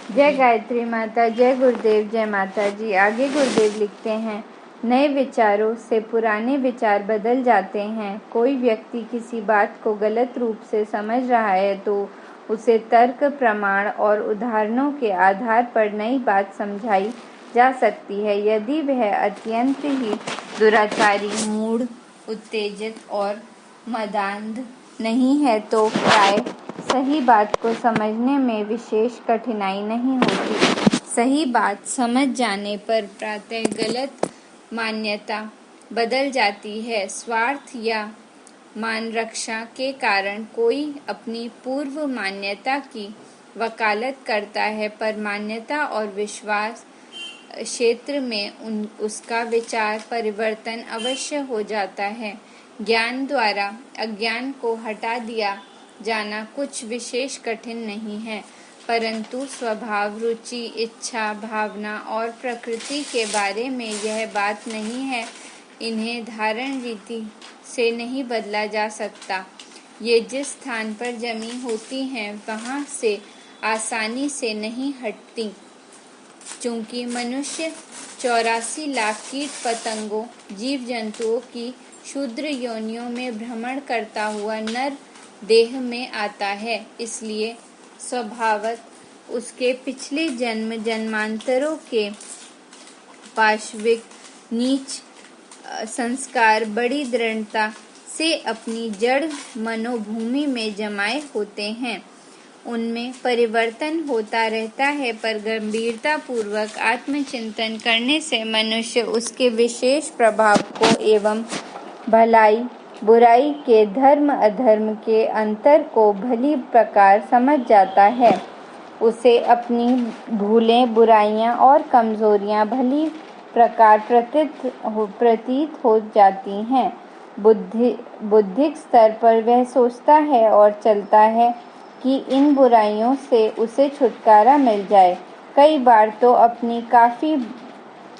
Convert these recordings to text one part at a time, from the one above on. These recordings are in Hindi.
जय गायत्री माता, जय गुरुदेव, जय माता जी। आगे गुरुदेव लिखते हैं, नए विचारों से पुराने विचार बदल जाते हैं। कोई व्यक्ति किसी बात को गलत रूप से समझ रहा है तो उसे तर्क, प्रमाण और उदाहरणों के आधार पर नई बात समझाई जा सकती है। यदि वह अत्यंत ही दुराचारी, मूढ़, उत्तेजित और मदान्ध नहीं है तो प्राय सही बात को समझने में विशेष कठिनाई नहीं होती। सही बात समझ जाने पर प्रायः गलत मान्यता बदल जाती है। स्वार्थ या मानरक्षा के कारण कोई अपनी पूर्व मान्यता की वकालत करता है, पर मान्यता और विश्वास क्षेत्र में उसका विचार परिवर्तन अवश्य हो जाता है। ज्ञान द्वारा अज्ञान को हटा दिया जाना कुछ विशेष कठिन नहीं है, परंतु स्वभाव, रुचि, इच्छा, भावना और प्रकृति के बारे में यह बात नहीं है। इन्हें धारण रीति से नहीं बदला जा सकता। ये जिस स्थान पर जमी होती हैं वहाँ से आसानी से नहीं हटती। चूंकि मनुष्य 84 लाख कीट पतंगों, जीव जंतुओं की क्षुद्र योनियों में भ्रमण करता हुआ नर देह में आता है, इसलिए स्वभावतः उसके पिछले जन्मांतरों के पाशविक नीच संस्कार बड़ी दृढ़ता से अपनी जड़ मनोभूमि में जमाए होते हैं। उनमें परिवर्तन होता रहता है, पर गंभीरता पूर्वक आत्मचिंतन करने से मनुष्य उसके विशेष प्रभाव को एवं भलाई बुराई के, धर्म अधर्म के अंतर को भली प्रकार समझ जाता है। उसे अपनी भूलें, बुराइयां और कमजोरियां भली प्रकार प्रतीत हो जाती हैं। बुद्धिक स्तर पर वह सोचता है और चलता है कि इन बुराइयों से उसे छुटकारा मिल जाए। कई बार तो अपनी काफी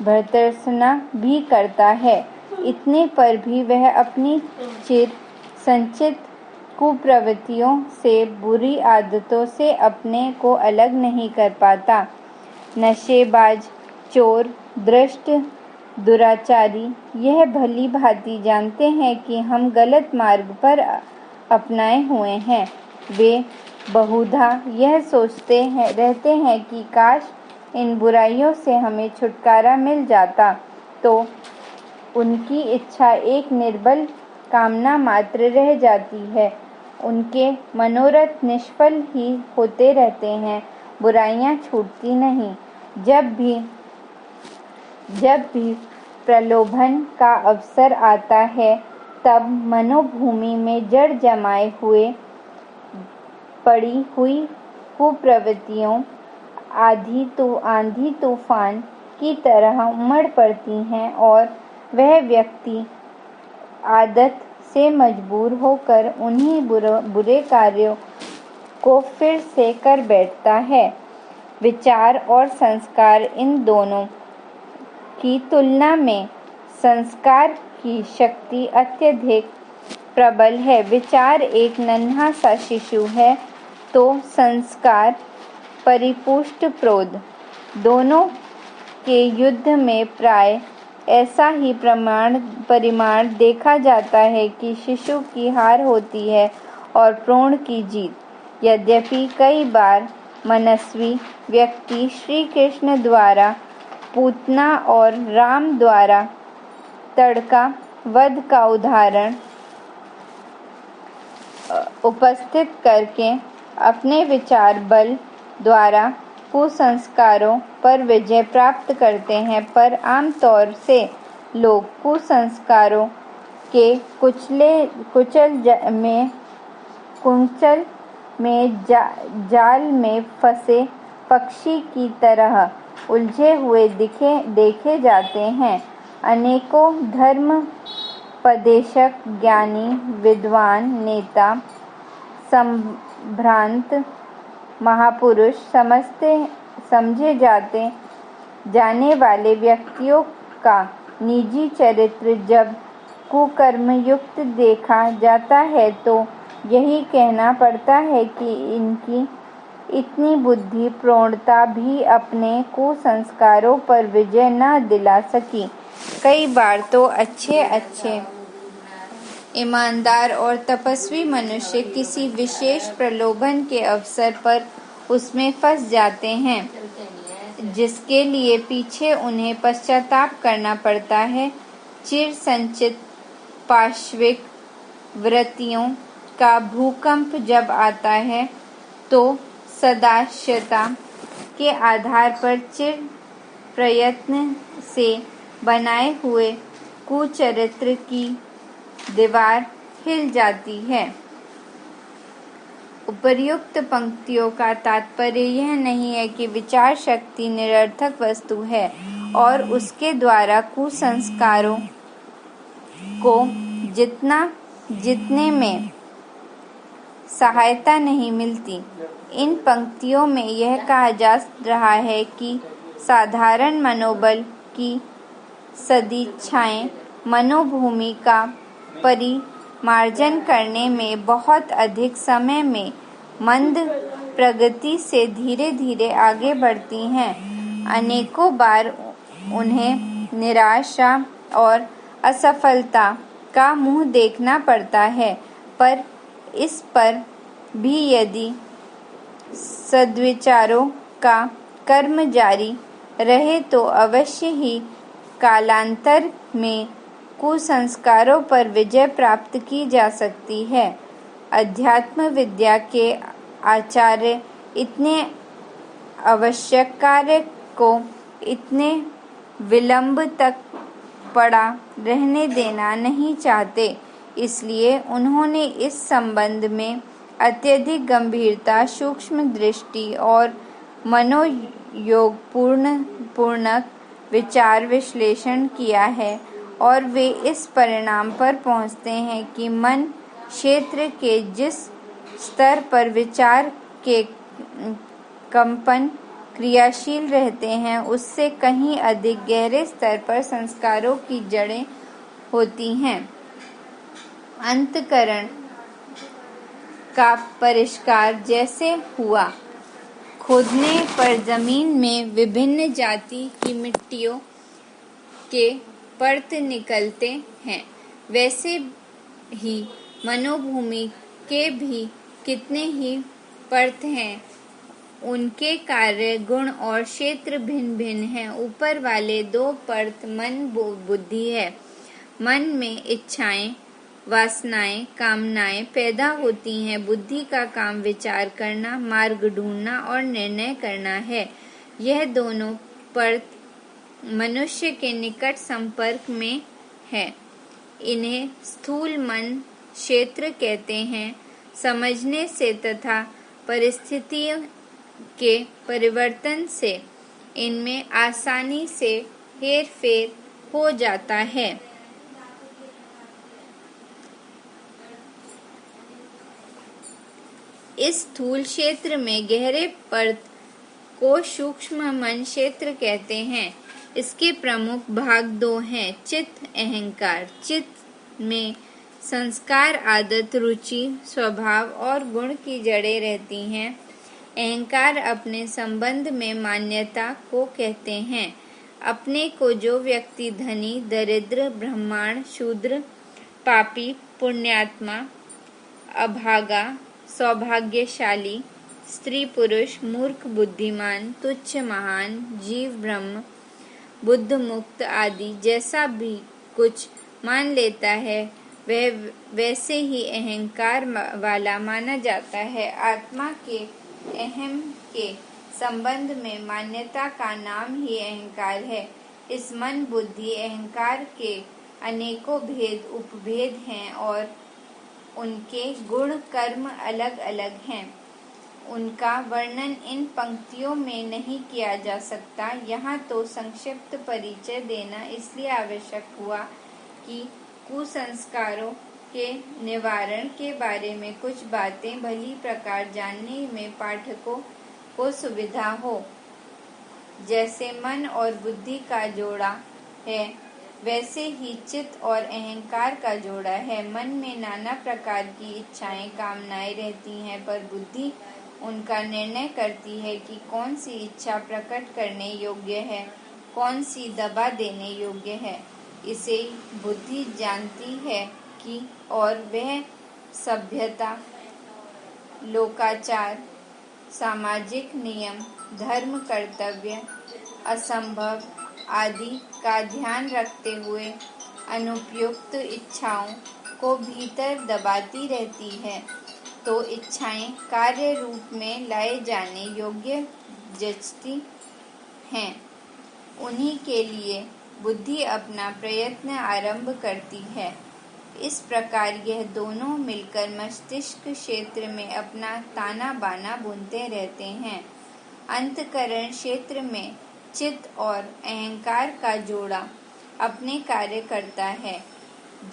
भर्त्सना भी करता है। इतने पर भी वह अपनी चिर संचित कुप्रवृत्तियों से, बुरी आदतों से अपने को अलग नहीं कर पाता। नशेबाज, चोर, दुष्ट, दुराचारी यह भली भांति जानते हैं कि हम गलत मार्ग पर अपनाए हुए हैं। वे बहुधा यह सोचते रहते हैं कि काश इन बुराइयों से हमें छुटकारा मिल जाता, तो उनकी इच्छा एक निर्बल कामना मात्र रह जाती है। उनके मनोरथ निष्फल ही होते रहते हैं, बुराइयां छूटती नहीं। जब भी प्रलोभन का अवसर आता है, तब मनोभूमि में जड़ जमाए हुए पड़ी हुई कुप्रवृत्तियों आंधी तूफान की तरह उमड़ पड़ती हैं और वह व्यक्ति आदत से मजबूर होकर उन्हीं बुरे कार्यों को फिर से कर बैठता है। विचार और संस्कार, इन दोनों की तुलना में संस्कार की शक्ति अत्यधिक प्रबल है। विचार एक नन्हा सा शिशु है तो संस्कार परिपुष्ट प्रौढ़। दोनों के युद्ध में प्राय ऐसा ही परिमाण देखा जाता है कि शिशु की हार होती है और प्रौढ़ की जीत। यद्यपि कई बार मनस्वी व्यक्ति श्री कृष्ण द्वारा पूतना और राम द्वारा ताड़का वध का उदाहरण उपस्थित करके अपने विचार बल द्वारा कुसंस्कारों पर विजय प्राप्त करते हैं, पर आमतौर से लोग कुसंस्कारों के कुंचल में जाल में फंसे पक्षी की तरह उलझे हुए देखे जाते हैं। अनेकों धर्मोपदेशक, ज्ञानी, विद्वान, नेता, संभ्रांत महापुरुष समझे जाने वाले व्यक्तियों का निजी चरित्र जब कुकर्मयुक्त देखा जाता है तो यही कहना पड़ता है कि इनकी इतनी बुद्धि प्रौढ़ता भी अपने कुसंस्कारों पर विजय न दिला सकी। कई बार तो अच्छे ईमानदार और तपस्वी मनुष्य किसी विशेष प्रलोभन के अवसर पर उसमें फंस जाते हैं, जिसके लिए पीछे उन्हें पश्चाताप करना पड़ता है। चिर संचित पाशविक वृत्तियों का भूकंप जब आता है तो सदाशयता के आधार पर चिर प्रयत्न से बनाए हुए कुचरित्र की दीवार हिल जाती है। उपर्युक्त पंक्तियों का तात्पर्य यह नहीं है कि विचार शक्ति निरर्थक वस्तु है और उसके द्वारा कुसंस्कारों को जीतने में सहायता नहीं मिलती। इन पंक्तियों में यह कहा जा रहा है कि साधारण मनोबल की सदिच्छाएं मनोभूमि का परिमार्जन करने में बहुत अधिक समय में मंद प्रगति से धीरे धीरे आगे बढ़ती हैं। अनेकों बार उन्हें निराशा और असफलता का मुंह देखना पड़ता है, पर इस पर भी यदि सद्विचारों का कर्म जारी रहे तो अवश्य ही कालांतर में कुसंस्कारों पर विजय प्राप्त की जा सकती है। अध्यात्म विद्या के आचार्य इतने आवश्यक कार्य को इतने विलंब तक पड़ा रहने देना नहीं चाहते, इसलिए उन्होंने इस संबंध में अत्यधिक गंभीरता, सूक्ष्म दृष्टि और मनोयोगपूर्णक विचार विश्लेषण किया है और वे इस परिणाम पर पहुँचते हैं कि मन क्षेत्र के जिस स्तर पर विचार के कंपन क्रियाशील रहते हैं उससे कहीं अधिक गहरे स्तर पर संस्कारों की जड़ें होती हैं। अंतःकरण का परिष्कार जैसे हुआ, खोदने पर जमीन में विभिन्न जाति की मिट्टियों के परत निकलते हैं, वैसे ही मनोभूमि के भी कितने ही परत हैं। उनके कार्य, गुण और क्षेत्र भिन्न भिन्न हैं। ऊपर वाले दो परत मन बुद्धि है। मन में इच्छाएं, वासनाएं, कामनाएं पैदा होती हैं। बुद्धि का काम विचार करना, मार्ग ढूंढना और निर्णय करना है। यह दोनों परत मनुष्य के निकट संपर्क में है। इन्हें स्थूल मन क्षेत्र कहते हैं। समझने से तथा परिस्थितियों के परिवर्तन से इनमें आसानी से हेरफेर हो जाता है। इस स्थूल क्षेत्र में गहरे परत को सूक्ष्म मन क्षेत्र कहते हैं। इसके प्रमुख भाग दो हैं, चित्त, अहंकार। चित्त में संस्कार, आदत, रुचि, स्वभाव और गुण की जड़ें रहती हैं। अहंकार अपने संबंध में मान्यता को कहते हैं। अपने को जो व्यक्ति धनी, दरिद्र, ब्राह्मण, शूद्र, पापी, पुण्यात्मा, अभागा, सौभाग्यशाली, स्त्री, पुरुष, मूर्ख, बुद्धिमान, तुच्छ, महान, जीव, ब्रह्म, बुद्ध, मुक्त आदि जैसा भी कुछ मान लेता है वह वैसे ही अहंकार वाला माना जाता है। आत्मा के अहम के संबंध में मान्यता का नाम ही अहंकार है। इस मन, बुद्धि, अहंकार के अनेकों भेद, उपभेद हैं और उनके गुण, कर्म अलग अलग हैं। उनका वर्णन इन पंक्तियों में नहीं किया जा सकता। यहाँ तो संक्षिप्त परिचय देना इसलिए आवश्यक हुआ कि कुसंस्कारों के निवारण के बारे में कुछ बातें भली प्रकार जानने में पाठकों को सुविधा हो। जैसे मन और बुद्धि का जोड़ा है, वैसे ही चित्त और अहंकार का जोड़ा है। मन में नाना प्रकार की इच्छाएं, कामनाएं रहती हैं, पर बुद्धि उनका निर्णय करती है कि कौन सी इच्छा प्रकट करने योग्य है, कौन सी दबा देने योग्य है। इसे बुद्धि जानती है कि और वह सभ्यता, लोकाचार, सामाजिक नियम, धर्म, कर्तव्य, असंभव आदि का ध्यान रखते हुए अनुपयुक्त इच्छाओं को भीतर दबाती रहती है, तो इच्छाएं कार्य रूप में लाए जाने योग्य जचती हैं। उन्हीं के लिए बुद्धि अपना प्रयत्न आरंभ करती है। इस प्रकार यह दोनों मिलकर मस्तिष्क क्षेत्र में अपना ताना बाना बुनते रहते हैं। अंतःकरण क्षेत्र में चित्त और अहंकार का जोड़ा अपने कार्य करता है।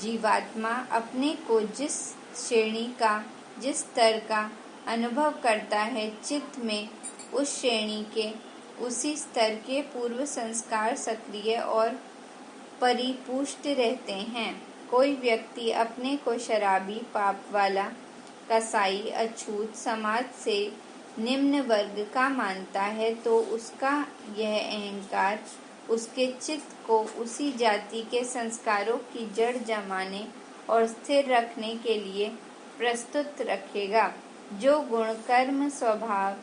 जीवात्मा अपने को जिस श्रेणी का, जिस स्तर का अनुभव करता है, चित्त में उस श्रेणी के, उसी स्तर के पूर्व संस्कार सक्रिय और परिपुष्ट रहते हैं। कोई व्यक्ति अपने को शराबी, पाप वाला, कसाई, अछूत, समाज से निम्न वर्ग का मानता है, तो उसका यह अहंकार उसके चित्त को उसी जाति के संस्कारों की जड़ जमाने और स्थिर रखने के लिए प्रस्तुत रखेगा। जो गुण, कर्म, स्वभाव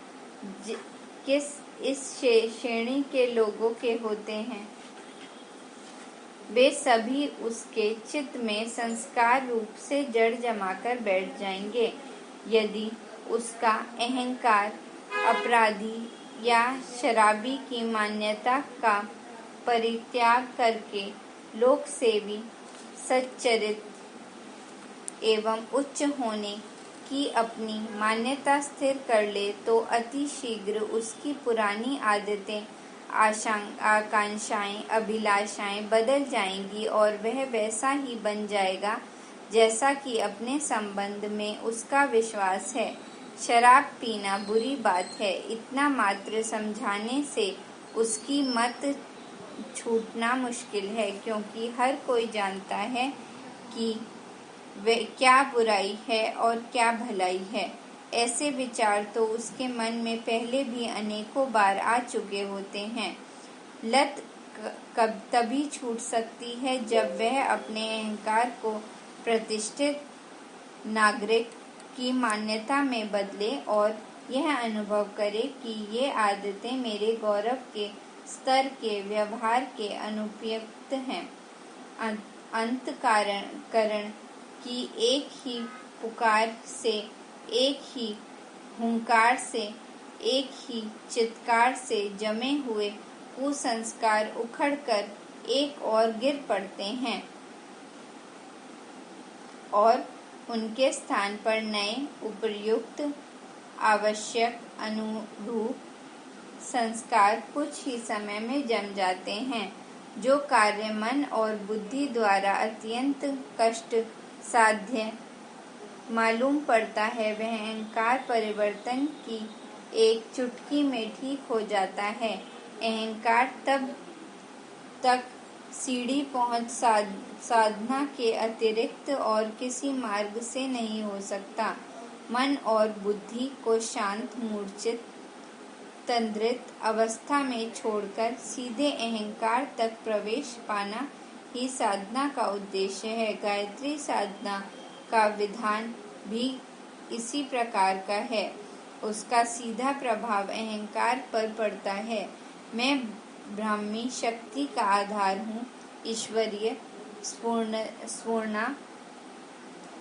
इस श्रेणी के लोगों के होते हैं, वे सभी उसके चित्त में संस्कार रूप से जड़ जमाकर बैठ जाएंगे। यदि उसका अहंकार अपराधी या शराबी की मान्यता का परित्याग करके लोक सेवी, सच्चरित एवं उच्च होने की अपनी मान्यता स्थिर कर ले, तो अति शीघ्र उसकी पुरानी आदतें, आकांक्षाएं, अभिलाषाएं बदल जाएंगी और वह वैसा ही बन जाएगा जैसा कि अपने संबंध में उसका विश्वास है। शराब पीना बुरी बात है, इतना मात्र समझाने से उसकी मत छूटना मुश्किल है, क्योंकि हर कोई जानता है कि वे क्या बुराई है और क्या भलाई है। ऐसे विचार तो उसके मन में पहले भी अनेकों बार आ चुके होते हैं। लत तभी छूट सकती है जब वह अपने अहंकार को प्रतिष्ठित नागरिक की मान्यता में बदले और यह अनुभव करे कि ये आदतें मेरे गौरव के स्तर के, व्यवहार के अनुपयुक्त हैं। अंतःकरण की एक ही पुकार से, एक ही हुंकार से, एक ही चित्कार से जमे हुए कुसंस्कार उखड़कर एक और गिर पड़ते हैं और उनके स्थान पर नए, उपयुक्त, आवश्यक, अनुरूप संस्कार कुछ ही समय में जम जाते हैं। जो कार्य मन और बुद्धि द्वारा अत्यंत कष्ट साध्य मालूम पड़ता है, वह अहंकार परिवर्तन की एक चुटकी में ठीक हो जाता है। अहंकार तब तक सीढ़ी पहुंच साधना के अतिरिक्त और किसी मार्ग से नहीं हो सकता। मन और बुद्धि को शांत, मूर्छित, तंद्रित अवस्था में छोड़कर सीधे अहंकार तक प्रवेश पाना ही साधना का उद्देश्य है। गायत्री साधना का विधान भी इसी प्रकार का है। उसका सीधा प्रभाव अहंकार पर पड़ता है। मैं ब्राह्मी शक्ति का आधार हूँ, ईश्वरीय स्फुरना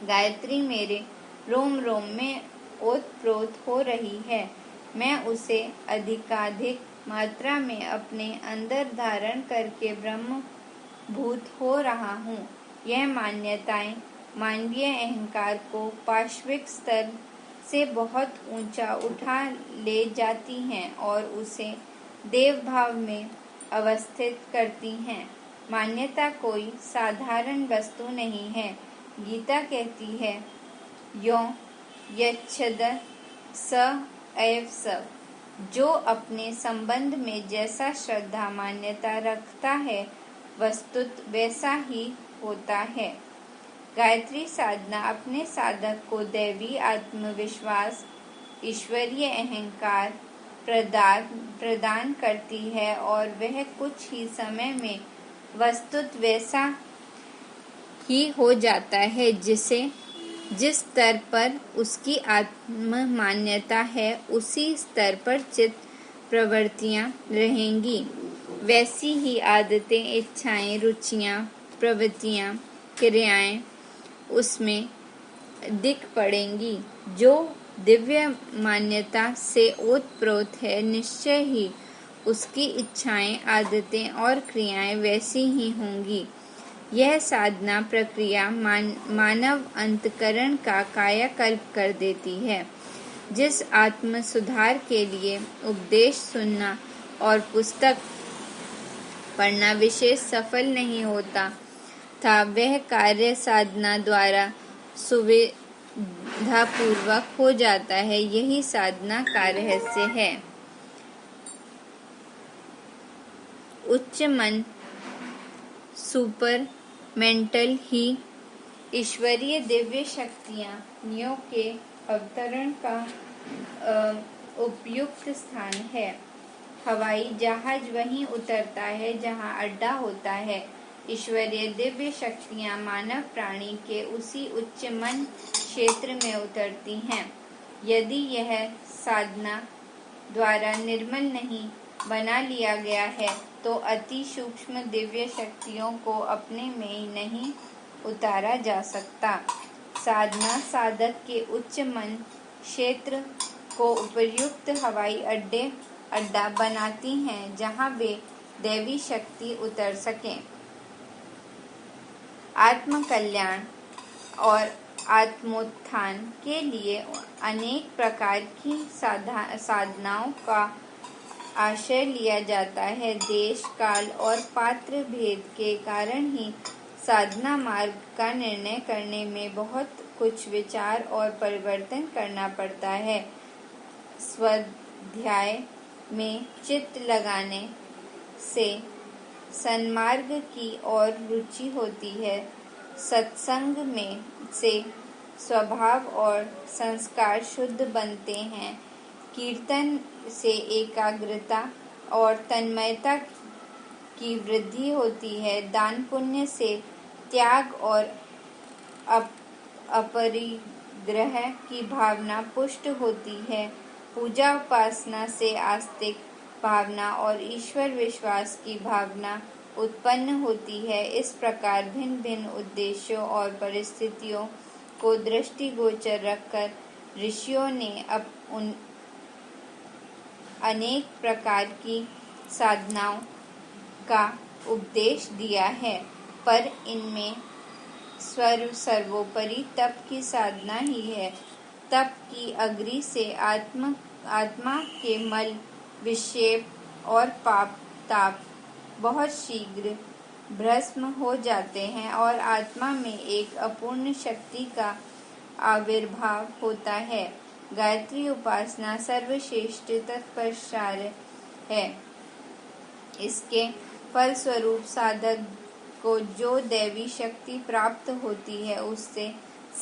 गायत्री मेरे रोम रोम में ओतप्रोत हो रही है। मैं उसे अधिकाधिक मात्रा में अपने अंदर धारण करके ब्रह्म भूत हो रहा हूँ। यह मान्यताएं मानवीय अहंकार को पाश्विक स्तर से बहुत ऊंचा उठा ले जाती हैं और उसे देव भाव में अवस्थित करती हैं। मान्यता कोई साधारण वस्तु नहीं है। गीता कहती है, यो यच्छ्द स एव स। जो अपने संबंध में जैसा श्रद्धा मान्यता रखता है, वस्तुत वैसा ही होता है। गायत्री साधना अपने साधक को दैवी आत्मविश्वास ईश्वरीय अहंकार प्रदान करती है और वह कुछ ही समय में वस्तुतः वैसा ही हो जाता है जिस स्तर पर उसकी आत्म मान्यता है, उसी स्तर पर चित्त प्रवृत्तियां रहेंगी। वैसी ही आदतें, इच्छाएं, रुचियां, प्रवृत्तियां, क्रियाएं उसमें दिख पड़ेंगी। जो दिव्य मान्यता से ओतप्रोत है, निश्चय ही उसकी इच्छाएं, आदतें और क्रियाएं वैसी ही होंगी। यह साधना प्रक्रिया मानव अंतःकरण का कायाकल्प कर देती है। जिस आत्म सुधार के लिए उपदेश सुनना और पुस्तक पढ़ना विशेष सफल नहीं होता था, वह कार्य साधना द्वारा सुविधापूर्वक हो जाता है। यही साधना का रहस्य है। उच्च मन, सुपर मेंटल ही ईश्वरीय दिव्य शक्तियों के अवतरण का उपयुक्त स्थान है। हवाई जहाज वहीं उतरता है जहां अड्डा होता है। ईश्वरीय दिव्य शक्तियां मानव प्राणी के उसी उच्च मन क्षेत्र में उतरती हैं। यदि यह साधना द्वारा निर्मल नहीं बना लिया गया है तो अति सूक्ष्म दिव्य शक्तियों को अपने में ही नहीं उतारा जा सकता। साधना साधक के उच्च मन क्षेत्र को उपयुक्त हवाई अड्डा बनाती हैं जहां वे दैवी शक्ति उतर सके। आत्म कल्याण और आत्मोत्थान के लिए अनेक प्रकार की साधनाओं का आश्रय लिया जाता है। देश, काल और पात्र भेद के कारण ही साधना मार्ग का निर्णय करने में बहुत कुछ विचार और परिवर्तन करना पड़ता है। स्वाध्याय में चित्त लगाने से सन्मार्ग की ओर रुचि होती है। सत्संग में से स्वभाव और संस्कार शुद्ध बनते हैं। कीर्तन से एकाग्रता और तन्मयता की वृद्धि होती है। दान पुण्य से त्याग और अपरिग्रह की भावना पुष्ट होती है। पूजा उपासना से आस्तिक भावना और ईश्वर विश्वास की भावना उत्पन्न होती है। इस प्रकार भिन्न भिन्न उद्देश्यों और परिस्थितियों को दृष्टिगोचर रखकर ऋषियों ने अनेक प्रकार की साधनाओं का उपदेश दिया है, पर इनमें सर्वोपरि तप की साधना ही है। तप की अग्नि से आत्मा के मल, विक्षेप और पाप ताप बहुत शीघ्र भस्म हो जाते हैं और आत्मा में एक अपूर्ण शक्ति का आविर्भाव होता है। गायत्री उपासना सर्वश्रेष्ठ तत्पश्चार्य है। इसके फलस्वरूप साधक को जो दैवी शक्ति प्राप्त होती है, उससे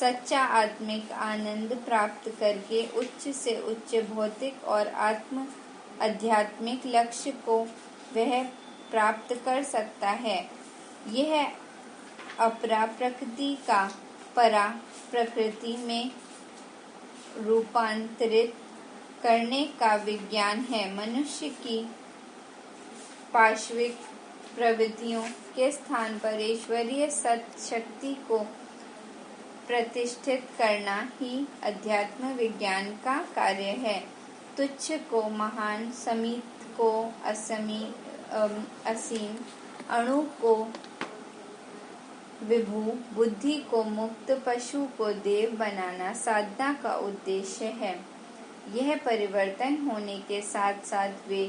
सच्चा आत्मिक आनंद प्राप्त करके उच्च से उच्च भौतिक और आध्यात्मिक लक्ष्य को वह प्राप्त कर सकता है। यह अपरा प्रकृति का परा प्रकृति में रूपांतरित करने का विज्ञान है। मनुष्य की पाशविक प्रवृत्तियों के स्थान पर ईश्वरीय शक्ति को प्रतिष्ठित करना ही अध्यात्म विज्ञान का कार्य है। तुच्छ को महान, समीप को असीम, अणु को विभु, बुद्धि को मुक्त, पशु को देव बनाना साधना का उद्देश्य है। यह परिवर्तन होने के साथ साथ वे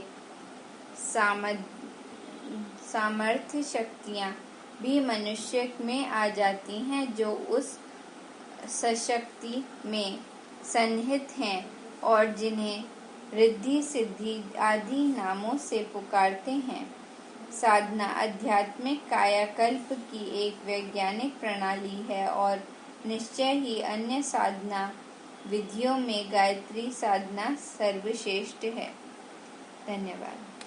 सामर्थ्य शक्तियाँ भी मनुष्य में आ जाती हैं जो उस सशक्ति में सन्निहित हैं और जिन्हें रिद्धि, सिद्धि आदि नामों से पुकारते हैं। साधना आध्यात्मिक कायाकल्प की एक वैज्ञानिक प्रणाली है और निश्चय ही अन्य साधना विधियों में गायत्री साधना सर्वश्रेष्ठ है। धन्यवाद।